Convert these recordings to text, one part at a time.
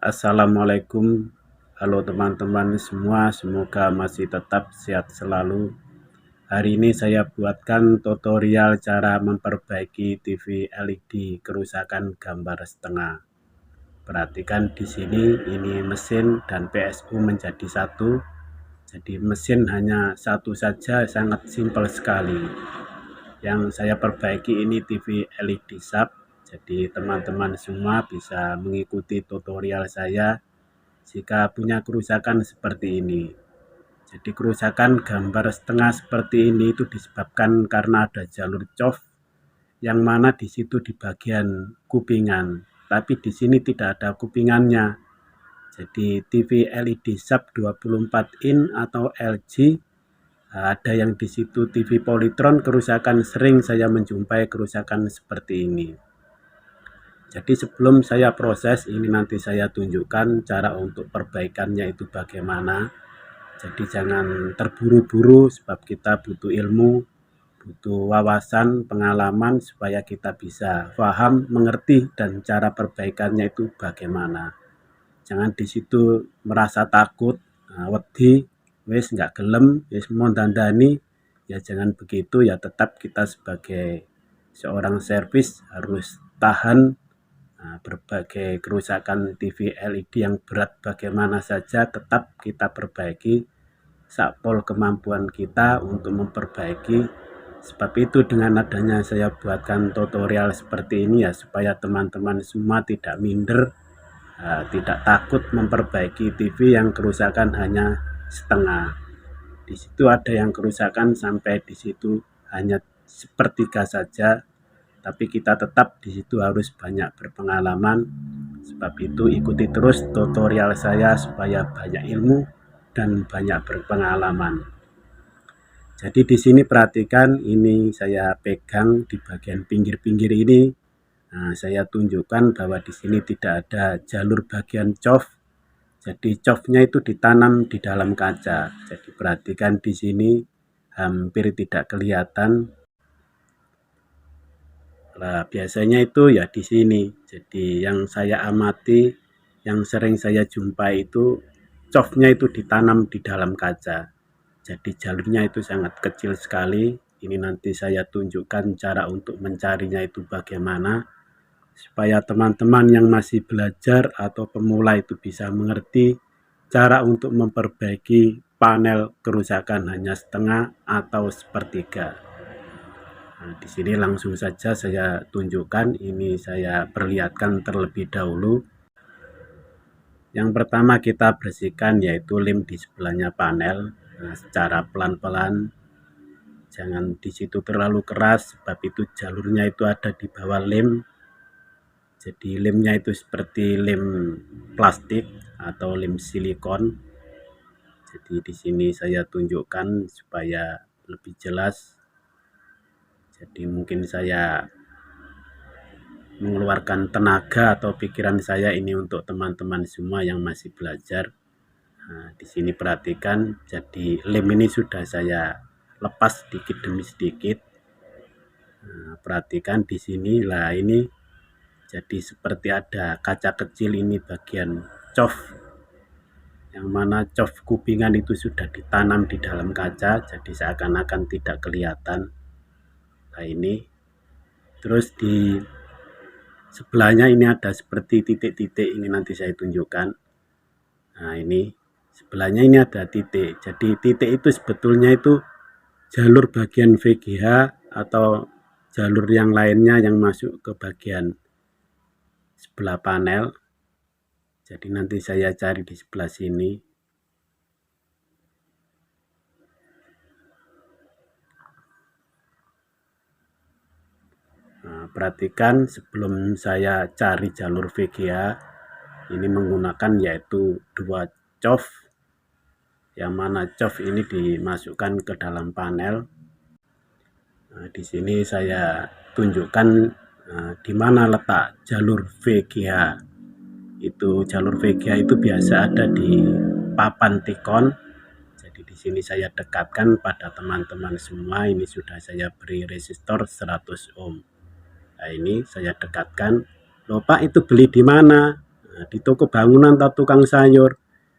Assalamualaikum, halo teman-teman semua, semoga masih tetap sehat selalu. Hari ini saya buatkan tutorial cara memperbaiki TV LED kerusakan gambar setengah. Perhatikan di sini, ini mesin dan PSU menjadi satu. Jadi mesin hanya satu saja, sangat simpel sekali. Yang saya perbaiki ini TV LED sub. Jadi teman-teman semua bisa mengikuti tutorial saya jika punya kerusakan seperti ini. Jadi kerusakan gambar setengah seperti ini itu disebabkan karena ada jalur COF yang mana di situ di bagian kupingan, tapi di sini tidak ada kupingannya. Jadi TV LED sub 24 in atau LG ada yang di situ TV Polytron kerusakan, sering saya menjumpai kerusakan seperti ini. Jadi sebelum saya proses ini nanti saya tunjukkan cara untuk perbaikannya itu bagaimana. Jadi jangan terburu-buru sebab kita butuh ilmu, butuh wawasan, pengalaman supaya kita bisa paham, mengerti dan cara perbaikannya itu bagaimana. Jangan di situ merasa takut, wedi, wis nggak gelem, wis mau dandani, ya jangan begitu ya, tetap kita sebagai seorang servis harus tahan berbagai kerusakan TV LED yang berat bagaimana saja tetap kita perbaiki sakpol kemampuan kita untuk memperbaiki. Sebab itu dengan adanya saya buatkan tutorial seperti ini ya supaya teman-teman semua tidak minder, tidak takut memperbaiki TV yang kerusakan hanya setengah. Di situ ada yang kerusakan sampai di situ hanya sepertiga saja, tapi kita tetap di situ harus banyak berpengalaman. Sebab itu ikuti terus tutorial saya supaya banyak ilmu dan banyak berpengalaman. Jadi di sini perhatikan, ini saya pegang di bagian pinggir-pinggir ini. Nah, saya tunjukkan bahwa di sini tidak ada jalur bagian COF. Jadi COF-nya itu ditanam di dalam kaca. Jadi perhatikan di sini hampir tidak kelihatan. Nah, biasanya itu ya di sini. Jadi yang saya amati, yang sering saya jumpai itu COF-nya itu ditanam di dalam kaca. Jadi jalurnya itu sangat kecil sekali. Ini nanti saya tunjukkan cara untuk mencarinya itu bagaimana, supaya teman-teman yang masih belajar atau pemula itu bisa mengerti cara untuk memperbaiki panel kerusakan hanya setengah atau sepertiga. Nah, di sini langsung saja saya tunjukkan, ini saya perlihatkan terlebih dahulu. Yang pertama kita bersihkan yaitu lem di sebelahnya panel. Nah, secara pelan-pelan, jangan di situ terlalu keras sebab itu jalurnya itu ada di bawah lem. Jadi lemnya itu seperti lem plastik atau lem silikon. Jadi di sini saya tunjukkan supaya lebih jelas. Jadi mungkin saya mengeluarkan tenaga atau pikiran saya ini untuk teman-teman semua yang masih belajar. Nah, di sini perhatikan, jadi lem ini sudah saya lepas sedikit demi sedikit. Nah, perhatikan di sini lah, ini jadi seperti ada kaca kecil, ini bagian COF, yang mana COF kupingan itu sudah ditanam di dalam kaca, jadi seakan-akan tidak kelihatan. Nah ini, terus di sebelahnya ini ada seperti titik-titik, ini nanti saya tunjukkan. Nah ini, sebelahnya ini ada titik, jadi titik itu sebetulnya itu jalur bagian VGH atau jalur yang lainnya yang masuk ke bagian sebelah panel. Jadi nanti saya cari di sebelah sini. Nah, perhatikan sebelum saya cari jalur VGA, ini menggunakan yaitu 2 COF, yang mana COF ini dimasukkan ke dalam panel. Nah, di sini saya tunjukkan di mana letak jalur VGA. Itu jalur VGA itu biasa ada di papan tikon. Jadi di sini saya dekatkan pada teman-teman semua, ini sudah saya beri resistor 100 ohm. Nah, ini saya dekatkan. Loh Pak, itu beli di mana? Nah, di toko bangunan atau tukang sayur,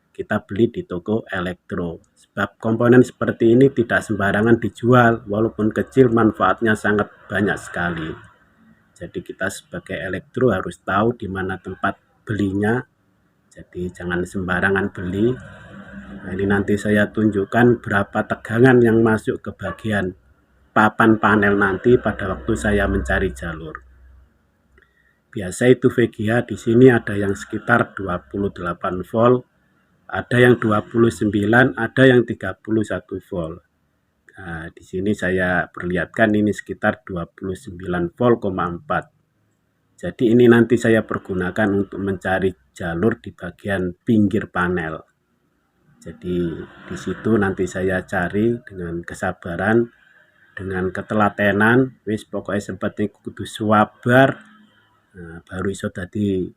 kita beli di toko elektro. Sebab komponen seperti ini tidak sembarangan dijual, walaupun kecil manfaatnya sangat banyak sekali. Jadi kita sebagai elektro harus tahu di mana tempat belinya, jadi jangan sembarangan beli. Nah, ini nanti saya tunjukkan berapa tegangan yang masuk ke bagian papan panel nanti pada waktu saya mencari jalur. Biasa itu VGA di sini ada yang sekitar 28 volt, ada yang 29, ada yang 31 volt. Nah, di sini saya perlihatkan ini sekitar 29 volt,4. Jadi ini nanti saya pergunakan untuk mencari jalur di bagian pinggir panel. Jadi di situ nanti saya cari dengan kesabaran, dengan ketelatenan, wis pokoknya seperti kudu sabar. Nah, baru iso dadi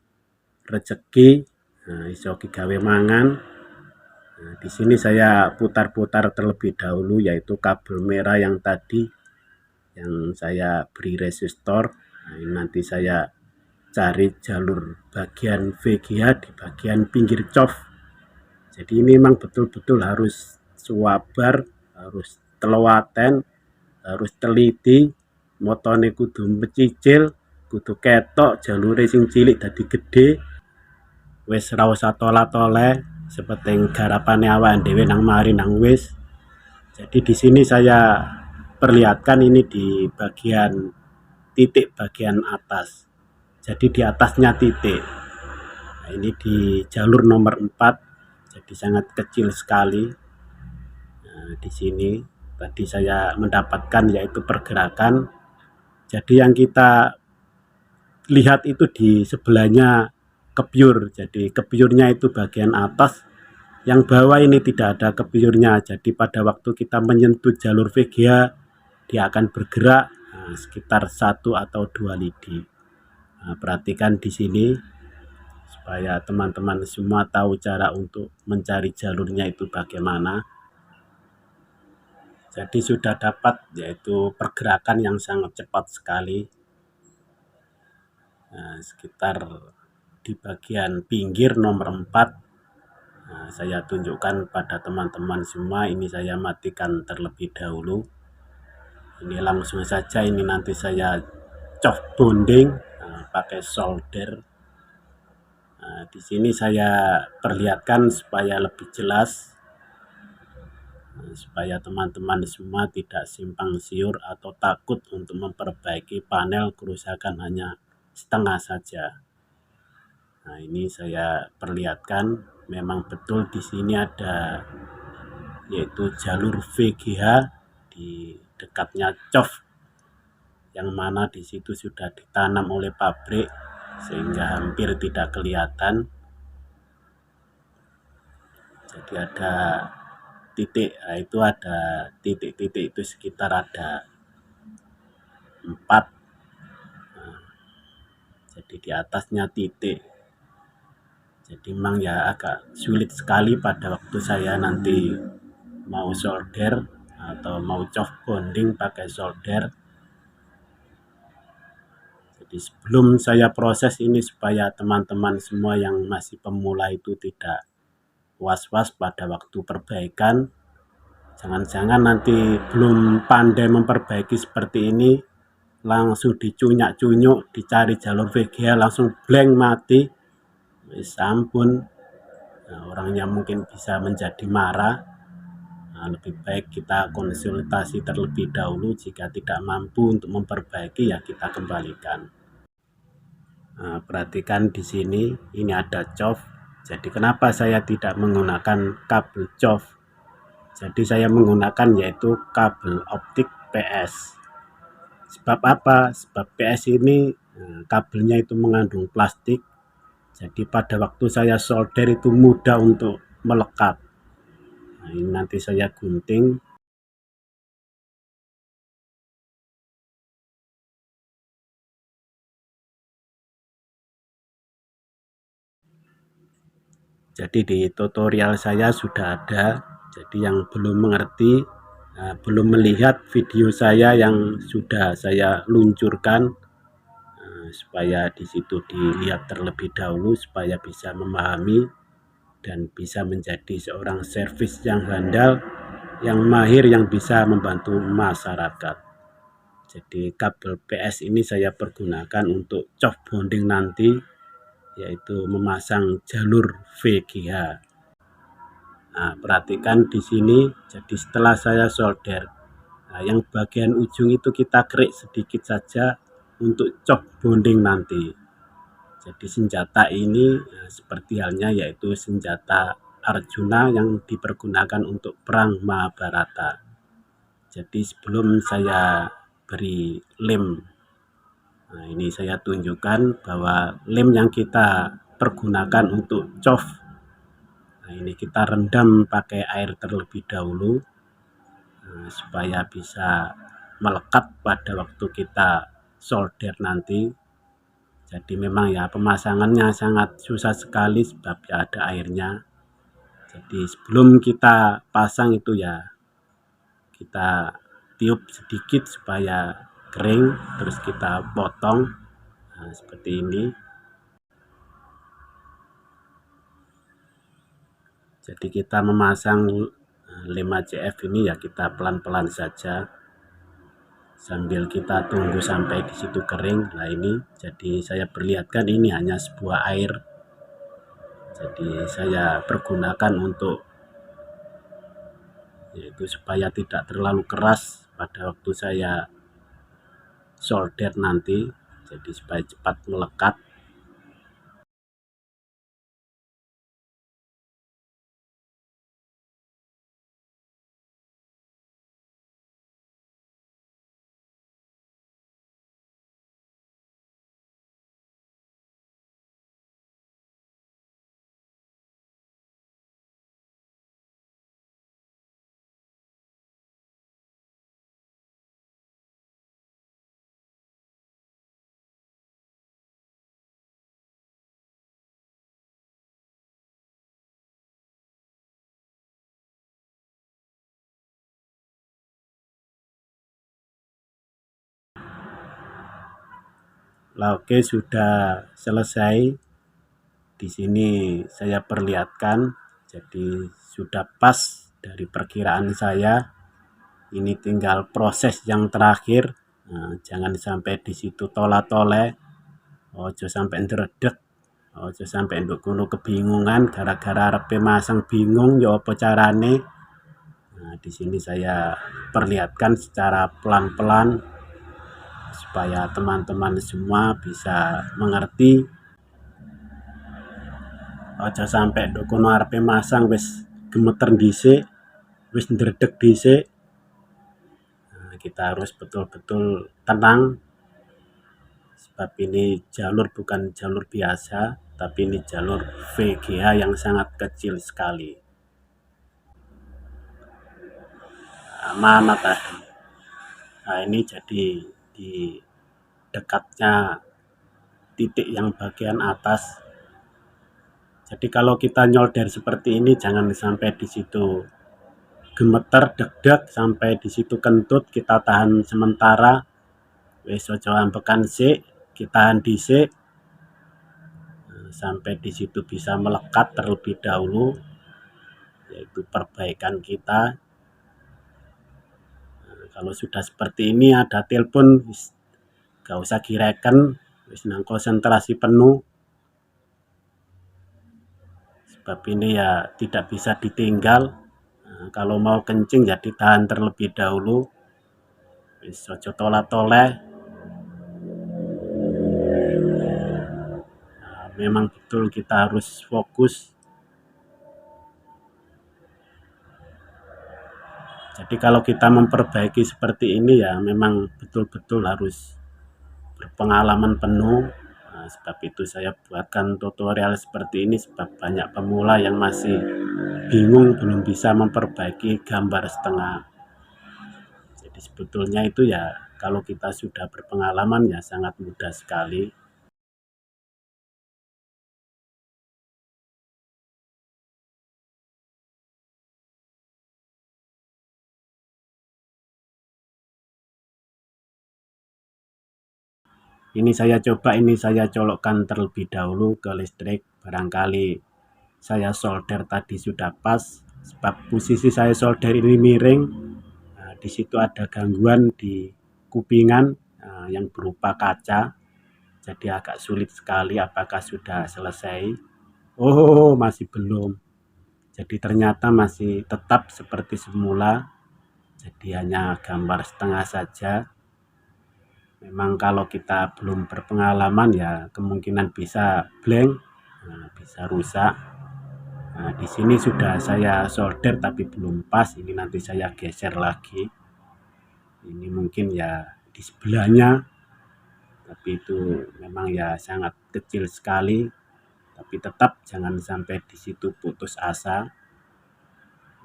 rezeki, nah, iso gawe mangan. Nah, di sini saya putar-putar terlebih dahulu, yaitu kabel merah yang tadi yang saya beri resistor. Nah, ini nanti saya cari jalur bagian VGA di bagian pinggir cof. Jadi ini memang betul-betul harus sabar, harus telaten, harus teliti, motone kudu mecicil, kudu ketok jalure sing cilik dadi gede. Wis ra usah tola-tole seperti garapane awake dhewe nang mari nang wis. Jadi di sini saya perlihatkan ini di bagian titik bagian atas. Jadi di atasnya titik. Nah, ini di jalur nomor 4. Jadi sangat kecil sekali. Nah, di sini tadi saya mendapatkan yaitu pergerakan. Jadi yang kita lihat itu di sebelahnya kebyur. Jadi kebyurnya itu bagian atas, yang bawah ini tidak ada kebyurnya. Jadi pada waktu kita menyentuh jalur VGA, dia akan bergerak sekitar 1 atau 2 lidi. Nah, perhatikan di sini supaya teman-teman semua tahu cara untuk mencari jalurnya itu bagaimana. Jadi sudah dapat yaitu pergerakan yang sangat cepat sekali. Nah, sekitar di bagian pinggir nomor 4. Nah, saya tunjukkan pada teman-teman semua. Ini saya matikan terlebih dahulu. Ini langsung saja, ini nanti saya cof bonding pakai solder. Nah, di sini saya perlihatkan supaya lebih jelas, supaya teman-teman semua tidak simpang siur atau takut untuk memperbaiki panel, kerusakan hanya setengah saja. Nah, ini saya perlihatkan memang betul di sini ada yaitu jalur VGA di dekatnya cof, yang mana di situ sudah ditanam oleh pabrik sehingga hampir tidak kelihatan. Jadi ada titik, nah itu ada titik-titik itu sekitar ada 4. Nah, jadi di atasnya titik. Jadi memang ya agak sulit sekali pada waktu saya nanti mau solder atau mau cof bonding pakai solder. Jadi sebelum saya proses ini supaya teman-teman semua yang masih pemula itu tidak was-was pada waktu perbaikan. Jangan-jangan nanti belum pandai memperbaiki seperti ini, langsung dicunyak-cunyuk, dicari jalur VGA langsung blank mati. Wis ampun, nah, orangnya mungkin bisa menjadi marah. Nah, lebih baik kita konsultasi terlebih dahulu. Jika tidak mampu untuk memperbaiki, ya kita kembalikan. Nah, perhatikan di sini, ini ada cof. Jadi kenapa saya tidak menggunakan kabel cof? Jadi saya menggunakan yaitu kabel optik PS. Sebab apa? Sebab PS ini kabelnya itu mengandung plastik. Jadi pada waktu saya solder itu mudah untuk melekat. Nah, ini nanti saya gunting. Jadi di tutorial saya sudah ada. Jadi yang belum mengerti, belum melihat video saya yang sudah saya luncurkan, supaya di situ dilihat terlebih dahulu supaya bisa memahami dan bisa menjadi seorang servis yang handal, yang mahir, yang bisa membantu masyarakat. Jadi kabel PS ini saya pergunakan untuk coff bonding nanti, yaitu memasang jalur VGH. Nah, perhatikan di sini, jadi setelah saya solder, nah, yang bagian ujung itu kita kerik sedikit saja untuk coff bonding nanti. Jadi senjata ini seperti halnya yaitu senjata Arjuna yang dipergunakan untuk perang Mahabharata. Jadi sebelum saya beri lem, nah ini saya tunjukkan bahwa lem yang kita pergunakan untuk coff, nah ini kita rendam pakai air terlebih dahulu, supaya bisa melekat pada waktu kita solder nanti. Jadi memang ya pemasangannya sangat susah sekali sebab ya ada airnya. Jadi sebelum kita pasang itu ya kita tiup sedikit supaya kering, terus kita potong. Nah, seperti ini. Jadi kita memasang 5CF ini ya kita pelan-pelan saja sambil kita tunggu sampai di situ kering. Nah ini jadi saya perlihatkan ini hanya sebuah air. Jadi saya pergunakan untuk yaitu supaya tidak terlalu keras pada waktu saya solder nanti, jadi supaya cepat melekat. Nah, oke, sudah selesai. Di sini saya perlihatkan, jadi sudah pas dari perkiraan saya. Ini tinggal proses yang terakhir. Nah, jangan sampai di situ tola-tole, ojo sampai ndredeg, ojo sampai nduk kuno kebingungan gara-gara arep masang bingung ya apa carane. Nah, di sini saya perlihatkan secara pelan-pelan supaya teman-teman semua bisa mengerti. Aja sampai nduk kono arepe masang wis gemeter dhisik, wis ndredeg dhisik. Nah, kita harus betul-betul tenang sebab ini jalur bukan jalur biasa, tapi ini jalur VGH yang sangat kecil sekali. Nah, mana tadi? Nah, ini jadi di dekatnya titik yang bagian atas. Jadi kalau kita nyolder seperti ini jangan sampai di situ gemeter deg-deg, sampai di situ kentut, kita tahan sementara. Wis aja ambekan sik, kita tahan dhisik sampai di situ bisa melekat terlebih dahulu, yaitu perbaikan kita. Nah, kalau sudah seperti ini ada telepon, gak usah gireken, wis nang konsentrasi penuh. Sebab ini ya tidak bisa ditinggal. Nah, kalau mau kencing ya ditahan terlebih dahulu. Wis aja toleh-toleh. Nah, memang betul kita harus fokus. Jadi kalau kita memperbaiki seperti ini ya memang betul-betul harus berpengalaman penuh. Nah, sebab itu saya buatkan tutorial seperti ini sebab banyak pemula yang masih bingung belum bisa memperbaiki gambar setengah. Jadi sebetulnya itu ya kalau kita sudah berpengalaman ya sangat mudah sekali. Ini saya coba, ini saya colokkan terlebih dahulu ke listrik, barangkali saya solder tadi sudah pas, sebab posisi saya solder ini miring. Nah, di situ ada gangguan di kupingan yang berupa kaca, jadi agak sulit sekali apakah sudah selesai. Oh, masih belum. Jadi ternyata masih tetap seperti semula, jadi hanya gambar setengah saja. Memang kalau kita belum berpengalaman ya kemungkinan bisa blank, bisa rusak. Nah, di sini sudah saya solder tapi belum pas. Ini nanti saya geser lagi. Ini mungkin ya di sebelahnya, tapi itu memang ya sangat kecil sekali. Tapi tetap jangan sampai di situ putus asa.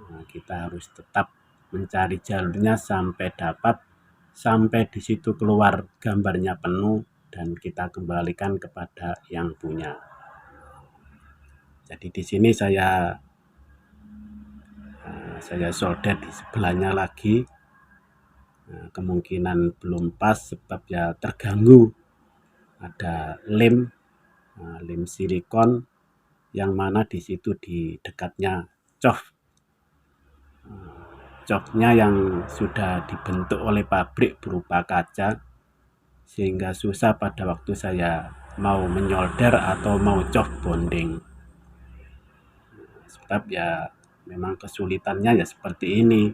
Nah, kita harus tetap mencari jalurnya sampai dapat, sampai di situ keluar gambarnya penuh dan kita kembalikan kepada yang punya. Jadi di sini saya solder di sebelahnya lagi. Nah, kemungkinan belum pas sebab ya terganggu. Ada lem, lem silikon yang mana di situ di dekatnya cok. Coknya yang sudah dibentuk oleh pabrik berupa kaca, sehingga susah pada waktu saya mau menyolder atau mau cok bonding. Sebab ya memang kesulitannya ya seperti ini.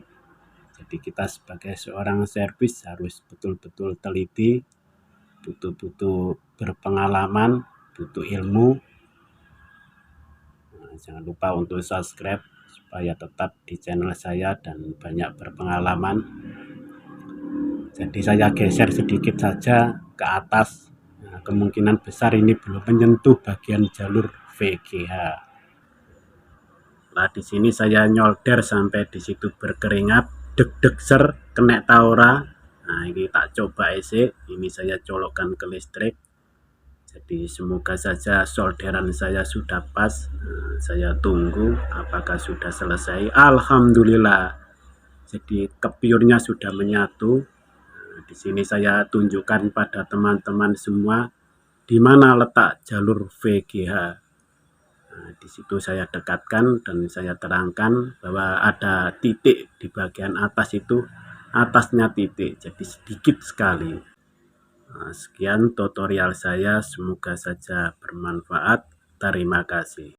Jadi kita sebagai seorang servis harus betul-betul teliti, butuh berpengalaman, butuh ilmu. Nah, jangan lupa untuk subscribe supaya tetap di channel saya dan banyak berpengalaman. Jadi saya geser sedikit saja ke atas. Nah, kemungkinan besar ini belum menyentuh bagian jalur VGH. Nah, di sini saya nyolder sampai di situ berkeringat, deg-deg ser, kena taura. Nah, ini tak coba isi. Ini saya colokkan ke listrik. Jadi semoga saja solderan saya sudah pas. Nah, saya tunggu apakah sudah selesai. Alhamdulillah. Jadi kepiurnya sudah menyatu. Nah, di sini saya tunjukkan pada teman-teman semua di mana letak jalur VGH. Nah, di situ saya dekatkan dan saya terangkan bahwa ada titik di bagian atas itu, atasnya titik, jadi sedikit sekali. Nah, sekian tutorial saya, semoga saja bermanfaat. Terima kasih.